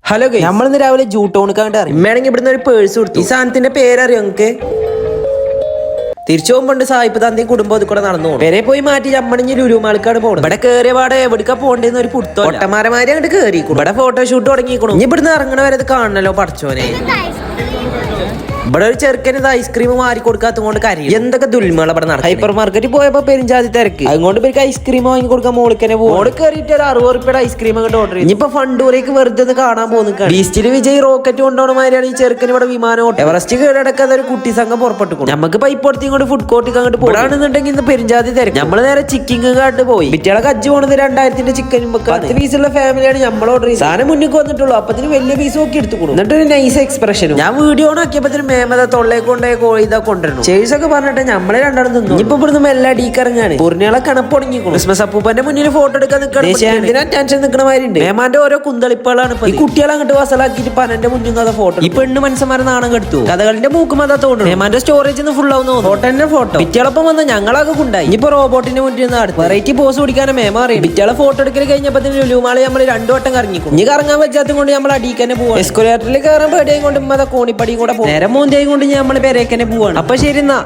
Hello guys, നമ്മളിന്ന് രാവിലെ ജൂട്ടോണിക്കാണ്ട് അറിയാം ഇമ്മയാണെങ്കിൽ ഇവിടുന്ന് ഒരു പേഴ്സ് കൊടുത്തു. ഈ സാധനത്തിന്റെ പേരറിയോ നിങ്ങൾക്ക്? തിരിച്ചു പോകുമ്പോണ്ട് സായിപ്പ് തന്തി കുടുംബം കൂടെ നടന്നു പോകും. വരെ പോയി മാറ്റി ചമ്മണിഞ്ഞ് ലുലുമാൾക്കാണ് പോകുന്നത്. ഇവിടെ കയറിയ പാടെ എവിടേക്കാ പോകേണ്ടെന്ന് ഒരു പുടുത്തോ ഒട്ടന്മാരമാരെ അങ്ങോട്ട് കയറിക്കും. ഇവിടെ ഫോട്ടോഷൂട്ട് തുടങ്ങിക്കണു. ഇനി ഇവിടുന്ന് ഇറങ്ങണ വരെ ഇത് കാണണല്ലോ പഠിച്ചോനെ. ഇവിടെ ഒരു ചെറുക്കന് ഇത് ഐസ്ക്രീം മാറി കൊടുക്കാത്ത കൊണ്ട് കാര്യം എന്തൊക്കെ ദുൽമകൾ ഇവിടെ നടക്കും. ഹൈപ്പർ മാർക്കറ്റിൽ പോയപ്പോ പെരിഞ്ചാതി തിരക്ക്. അതുകൊണ്ട് പേർക്ക് ഐസ്ക്രീം വാങ്ങി കൊടുക്കാൻ മോളിക്കനെ പോകും. മോള് കയറിയിട്ട് ഒരു 60 രൂപയുടെ ഐസ്ക്രീം അങ്ങോട്ട് ഓർഡർ ചെയ്യും. ഇനിയിപ്പോ ഫണ്ടൂരേക്ക് വെറുതെ ഒന്ന് കാണാൻ പോകുന്ന ബീസ്റ്റിൽ വിജയ് റോക്കറ്റ് കൊണ്ടുപോകണ മാതിരിയാണ് ഈ ചെറുക്കന് ഇവിടെ വിമാനം. എവറസ്റ്റ് കീഴടക്കാതെ ഒരു കുട്ടി സംഘം പുറപ്പെട്ടു. നമുക്ക് പൈപ്പ് കൊടുത്തി ഇങ്ങോട്ട് ഫുഡ് കോർട്ടിക്ക് അങ്ങോട്ട് പോകാണെന്നുണ്ടെങ്കിൽ ഇന്ന് പെരിഞ്ചാതി തിരക്ക്. നമ്മള് നേരെ ചിക്കിങ് കാട്ട് പോയി. വിറ്റകളെ കജ്ജ് പോണത് 2000 ചിക്കനും 10 പീസുള്ള ഫാമിലിയാണ് നമ്മൾ ഓർഡർ ചെയ്ത്. സാധനം മുന്നിൽ വന്നിട്ടുള്ളൂ. അപ്പത്തിന് വലിയ പീസ് നോക്കി എടുത്തു. എന്നിട്ട് ഒരു നൈസ് എക്സ്പ്രഷനും. ഞാൻ വീഡിയോ ഓൺ ആക്കിയപ്പോ മേമത തൊള്ളേക്ക് കോഴിതാ കൊണ്ടുവരണം. ചേഴ്സ് ഒക്കെ പറഞ്ഞിട്ട് നമ്മളെ രണ്ടാളും നിന്നു. ഇപ്പൊ ഇവിടുന്ന് മെല്ലെ അടിയിറങ്ങാണ്. പൂർണികളെ കണപ്പൊടങ്ങിക്കും. ക്രിസ്മസ് അപ്പൂപ്പന്റെ മുന്നിൽ ഫോട്ടോ എടുക്കാൻ നിൽക്കണം. ടെൻഷൻ നിൽക്കണ മാതിരിണ്ട്. മേമാന്റെ ഓരോ കുന്തളിപ്പുകളാണ്. ഈ കുട്ടികളെ അങ്ങോട്ട് വസലാക്കിയിട്ട് പനന്റെ മുന്നിൽ അത് ഫോട്ടോ. ഈ പെണ്ണ് മനസ്സന്മാരെ നാണം കെടുത്തു. കഥകളിന്റെ മൂക്കും അതാ തോന്നുന്നു. മേമാന്റെ സ്റ്റോറേജ് ഫുൾ ആവുന്നു. ഫോട്ടോന്റെ ഫോട്ടോ. വിറ്റളപ്പം വന്ന് ഞങ്ങളൊക്കെ ഉണ്ടായി. ഇനിയിപ്പോ റോബോട്ടിന്റെ മുന്നിൽ നിന്ന് അടുത്ത് വെറൈറ്റി പോസ് പിടിക്കാനും മേമ അറിയും. വിറ്റളെ ഫോട്ടോ എടുക്കൽ കഴിഞ്ഞപ്പോ ലുലുമാളി നമ്മൾ 2 വട്ടം കറങ്ങിക്കും. ഇനി കറങ്ങാൻ വെച്ചാത്ത കൊണ്ട് നമ്മൾ അടിയിക്കന്നെ പോവാം. എസ്കുലേറ്ററിൽ കയറാൻ പേടിയും കൊണ്ട് കോണിപ്പടിയും കൂടെ പോകും. നേരം മൂന്തിയായി കൊണ്ട് നമ്മൾ പെരേക്കന്നെ പോവാണ്. അപ്പൊ ശരി എന്നാ.